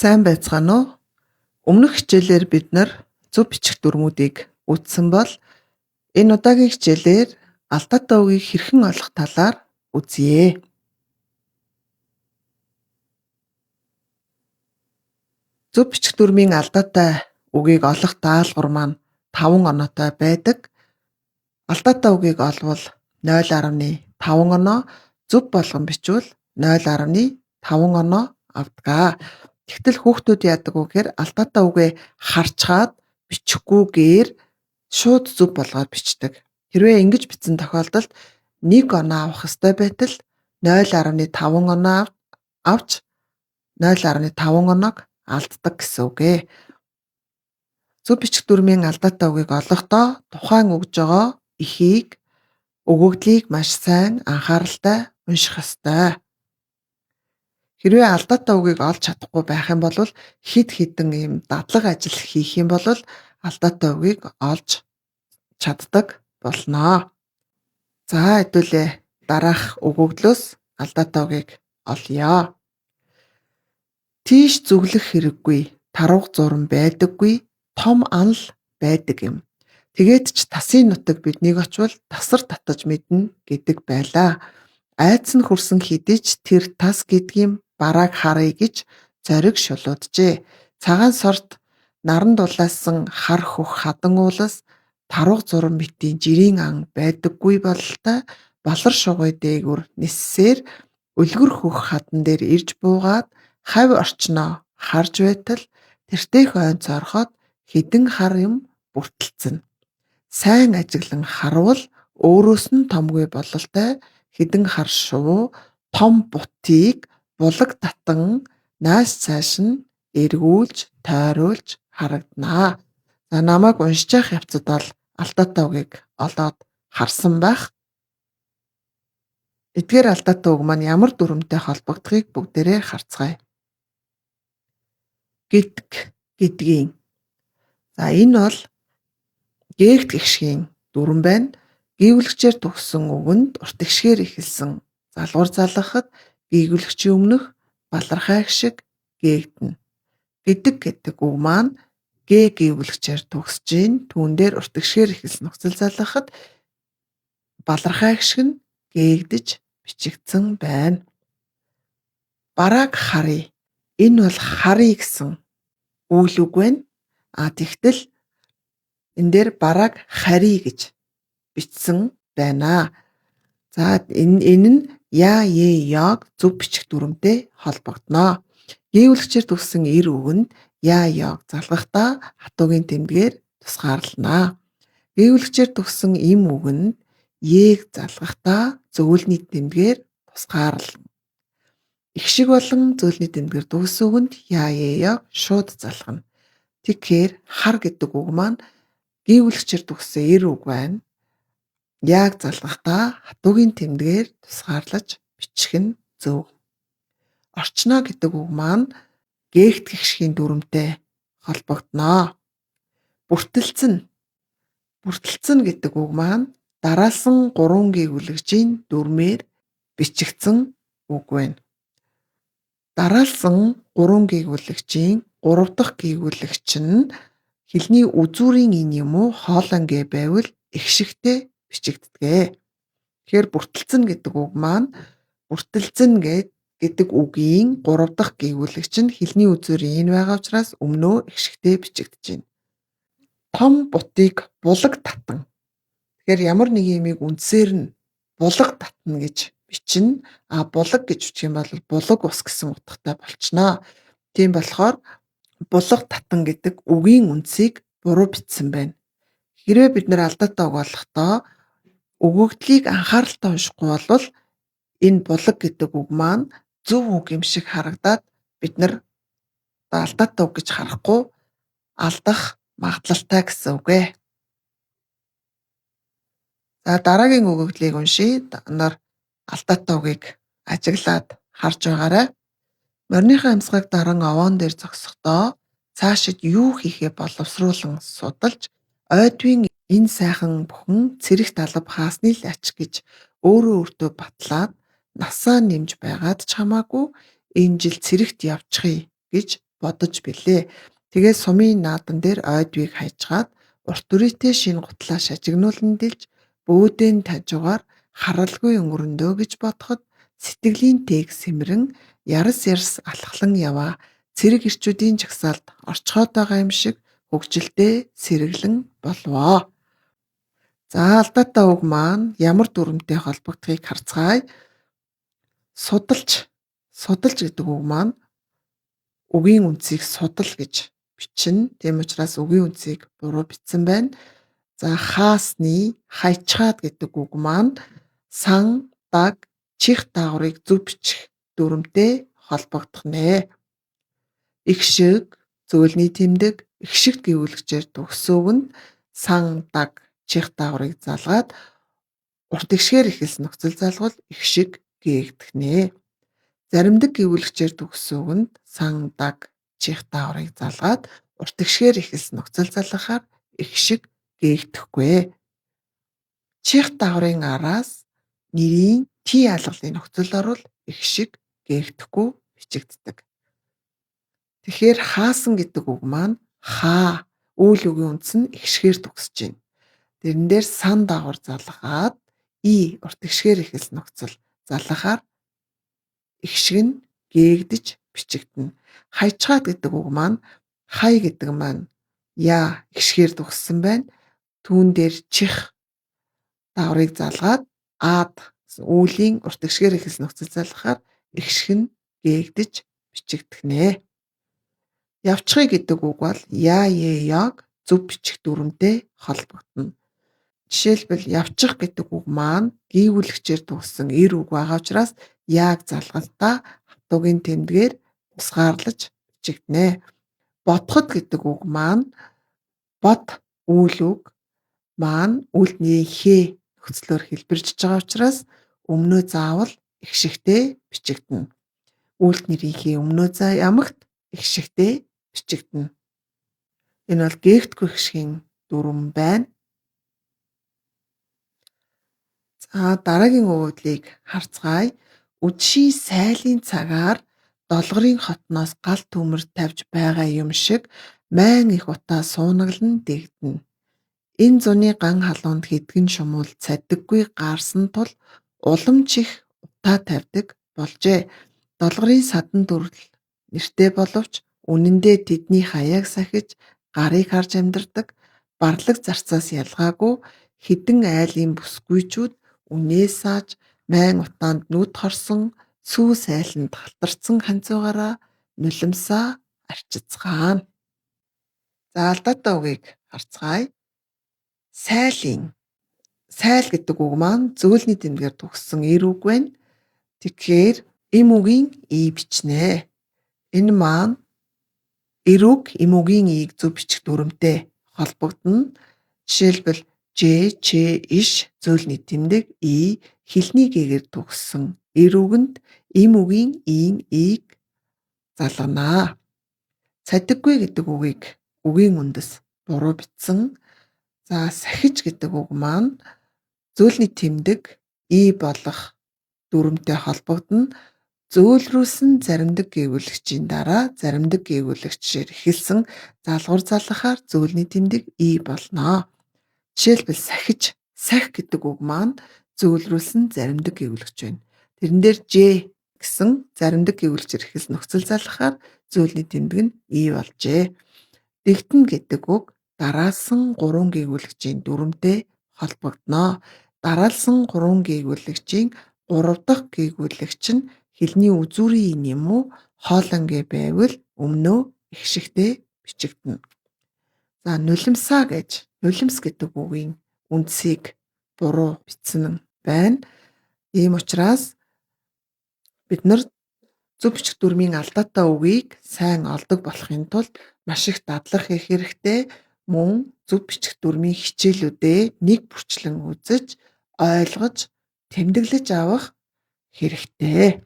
Сайн байцгаана уу? Өмнөх хичээлээр бид нар зөв бичих дүрмүүдийг үзсэн бол энэ удаагийн хичээлээр алдаатай үгийг хэрхэн олох талаар үзье. Зөв бичих дүрмийн алдаатай үгийг олох даалгавар маань 5 оноотой байдаг. Алдаатай үгийг олвол 0.5 оноо, зөв болгон бичвэл 0.5 оноо авдаг. Тэгтэл хүүхдүүд яадаг вэ гэхээр алдаатай үгээ харчгаад бичихгүйгээр шууд зөв болгоод бичдэг. Хэрвээ ингэж бичсэн тохиолдолд 1 оноо авах ёстой байтал 0.5 оноо авч 0.5 оноог алддаг гэсэн үг ээ. Зөв бичих дүрмийн алдаатай үгийг олохдоо тухайн өгж байгаа эхийг, өгөгдлийг маш сайн анхааралтай унших ёстой. Хэрвээ алдаатай үгийг олж чадахгүй байх юм бол хэд хэдэн ийм дадлаг ажил хийх юм бол алдаатай үгийг олж чаддаг болно. За хэдүүлээ дараах өгөгдлөөс алдаатай үгийг олъё. Тийш зүглэх хэрэггүй, тарваг зурм байдаггүй, том анал байдаг юм. Тэгээд ч тасын нутаг биднийг очвол тасар татаж мэднэ гэдэг байлаа. Айдас нь хүрсэн хэдий ч тэр тас гэдгийм барааг харъя гэж зориг шулууджээ. Цагаан сорт наран дулаасан хар хөх хадан уулас тарваг зурм битийн жирийн ан байдаггүй бололтой балар шугуй дээгүр ниссээр үлгэр хөх хадан дээр ирж буугаад хавь орчноо харж байтал тэртээ хойно цорхоод хідэн хар юм бүртэлцэн. Сайн ажиглан харвал өөрөөс нь томгүй бололтой хідэн хар шувуу том бутыг булаг татан нааш цааш нь эргүүлж тойруулж харагданаа. За намайг уншиж явах явцад бол алдаатай үгийг олоод харсан байх. Эдгээр алдаатай үг маань ямар дүрмтэй холбогдохыг бүгдээрээ харцгаая. Гэдэг, гэдгийн. За энэ бол гээгт гэгшгийн дүрм байна. Гүйвлэгчээр төгссөн үгэнд урт гэгшгээр эхэлсэн залгуур залгахад гүйвлэгчийн өмнөх балархай шиг гээгдэнэ. Гэдэг үг маань гүйвлэгчээр төгсөж ийн түүн дээр урт гэгшгээр эхэлсэн нөхцөл залгахад балархай шиг нь гээгдэж бичигдсэн байна. Барааг харъя. Энэ бол харъя гэсэн үйл үг байна. Тэгтэл энэ дээр барааг харъя гэж бичсэн байна. За энэ нь яг зөв бичих дүрмтэй холбогдно. Гүйвлэгчээр төгссөн эр үгэнд яг залгахдаа хатуугийн тэмдгээр тусгаарлана. Гүйвлэгчээр төгссөн им үгэнд eg залгахдаа зөвлөлийн тэмдгээр тусгаарлана. Их шиг болон зөвлөлийн тэмдгээр төгссөн үгэнд яг шууд залгана. Тэгэхээр хар гэдэг үг маань гүйвлэгчээр төгссөн эр үг байна. Яг залгахдаа хатуугийн тэмдгээр тусгаарлаж бичих нь зөв. Орчноо гэдэг үг маань гээгт гэгшгийн дүрмтэй холбогдно. Бүртэлцэн. Бүртэлцэн гэдэг үг маань дараалсан 3 гүйвлэгчийн дүрмээр бичигдсэн үг байна. Дараалсан 3 гүйвлэгчийн 3 дахь гүйвлэгч нь хэлний үзүүрийн ин юм уу хоолон гэ байвал их шигтэй бичигддэг. Тэгэхээр бүртэлцэн гэдэг үг маань бүртэлцэн гэдэг үгийн 3 дахь гүйвлэгч нь хэлний үзүүрийн ин байгаа учраас өмнөө их шигтэй бичигдэж байна. Том бутыг булаг татан. Тэгэхээр ямар нэг юмыг үндсээр нь булаг татна гэж бичнэ. Булаг гэж бичих юм бол булаг ус гэсэн утгатай болчихно. Тийм болохоор булаг татан гэдэг үгийн үндсийг буруу бичсэн байна. Хэрвээ бид нэр алдаатай үг олохдоо өгөгдлийг анхааралтай уншихгүй бол энэ булаг гэдэг үг маань зөв үг юм шиг харагдаад бид нар алдаатай үг гэж харахгүй алдах магадлалтай гэсэн үг ээ. За дараагийн өгөгдлийг уншийе. Нар алдаатай үгийг ажиглаад харж байгаарай. Мориныхаа амьсгалыг даран овоон дээр зогсохдоо цаашид юу хийхээ боловсруулан судалж ойдвын энэ сайхан бүхэн цэрэгт алба хаасны л ач гэж өөртөө батлаад насаа нэмж байгаад ч хамаагүй энэ жил цэрэгт явчихъя гэж бодож билээ. Тэгээд сумын наадан дээр ойдвыг хайжгаад урт үрийтэй шинэ гутлаа шажигнуулан дилж бөөдөө нь тажуугаар харалгүй өнгөрөндөө гэж бодоход сэтгэлийн тээг сэмрэн ярс ярс алхлан яваа. Цэрэг ирчүүдийн жагсаалд орчхоод байгаа юм шиг хөгжилтэй сэргэлэн болвоо. За алдаатай үг маань ямар дүрмтэй холбогдохыг харцгаая. Судалж гэдэг үг маань үгийн үндсийг судал гэж бичнэ. Тийм учраас үгийн үндсийг буруу бичсэн байна. За хаасны хайчаад гэдэг үг маань сан, даг, чих дааврыг зөв бичих дүрмтэй холбогдох нэ. Игшиг, зөөлний тэмдэг, игшигт гэвүүлэгчээр төгсөөвөнд сан, даг, чих дааврыг залгаад урт игшгээр эхэлсэн нөхцөл залгуул игшиг гээгдэх нэ. Заримдаг гэвүүлэгчээр төгсөөвөнд сан, даг, чих дааврыг залгаад урт игшгээр эхэлсэн нөхцөл залгахаар игшиг гээгдэхгүй. Чих дааврын араас нэрийн Т алгалын нөхцөл орвол игшиг гээгдэхгүй бичигддэг. Тэгэхээр хаасан гэдэг үг маань хаа үйл үгийн үндс нь игшгээр төгсөж байна. Тэрэн дээр сан даавар залгаад урт игшгээр эхэлсэн нөхцөл залгахаар игшиг нь гээгдэж бичигдэнэ. Хайчгаад гэдэг үг маань хай гэдэг маань яа игшгээр төгссөн байна. Түүн дээр чих дааврыг залгаад аад үүлийн урт игшгээр эхэлсэн нөхцөл залгахаар игшиг нь гээгдэж бичигдэх нэ. Явчихъя гэдэг үг бол яг зөв бичих дүрмтэй холбогдно. Жишээлбэл явчих гэдэг үг маань гүйвүүлэгчээр төгссөн эр үг байгаа учраас яг залгалтаа хатуугийн тэмдгээр тусгаарлаж бичигдэнэ. Бодоход гэдэг үг маань бод үйл үг маань үйлдний хээ нөхцлөөр хэлбэржиж байгаа учраас өмнөө заавал игшигтэй бичигдэнэ. Үйлднэрийнхээ өмнөө заа ямагт игшигтэй бичигдэнэ. Энэ бол гээгдэхгүй игшгийн дүрм байна. За дараагийн өгүүлбэрийг харцгаая. Үдшийн сайлын цагаар долгорын хотноос гал төмөр тавьж байгаа юм шиг майн их утаа суунаглан дэгдэнэ. Энэ зуны ган халуунд хэдгэн шумуул цаддаггүй гаарсан тул улам чих утаа тавьдаг болжээ. Долгорын садан дүрэл нэртэй боловч үнэндээ тэдний хаяаг сахиж гарыг харж амьдардаг барлаг зарцаас ялгаагүй хэдэн айлын бүсгүйчүүд үнээс ааж майн утаанд нүд хорсон сүү сайланд халтарсан ханцуугаараа нулимсаа арчицгаана. За алдаатай үгийг харцгаая. Сайл гэдэг үг маань зөөлний тэмдгээр төгссөн эр үг байна. Тэгэхээр им үгийн и бичнэ. Энэ маань эр үг им үгийн ийг зөв бичих дүрмтэй холбогдно. Жишээлбэл ж, ч, иш зөөлний тэмдэг и хэлний гээгээр төгссөн эр үгэнд им үгийн ийн ийг залганаа. Цаддаггүй гэдэг үгийг үгийн үндэс буруу бичсэн. За сахиж гэдэг үг маань зөөлний тэмдэг и болох дүрмтэй холбогдно. Зөөлрүүлсэн заримдаг гэвүүлэгчийн дараа заримдаг гэвүүлэгчээр эхэлсэн залгуур залгахаар зөөлний тэмдэг и болно. Жишээлбэл сах гэдэг үг маань зөөлрүүлсэн заримдаг гэвүүлэгч байна. Тэрэн дээр ж гэсэн заримдаг гэвүүлэгчээр эхэлсэн нөхцөл залгахаар зөөлний тэмдэг нь и болжээ. Дэгтэн гэдэг үг дараалсан 3 гэвүүлэгчийн дүрмтэй холбогдно. Дараалсан 3 гэвүүлэгчийн 3 дахь гэвүүлэгч нь хэлний үзүүрийн юм уу хоолонгээ байвал өмнөө игшигтэй бичигдэнэ. За нулимс гэдэг үгийн үндсийг буруу бичсэн байна. Ийм учраас бид нар зөв бичих дүрмийн алдаатай үгийг сайн олдог болохын тулд маш их дадлах хийх хэрэгтэй. Мөн зөв бичих дүрмийн хичээлүүдээ нэг бүрчлэн үзэж, ойлгож, тэмдэглэж авах хэрэгтэй.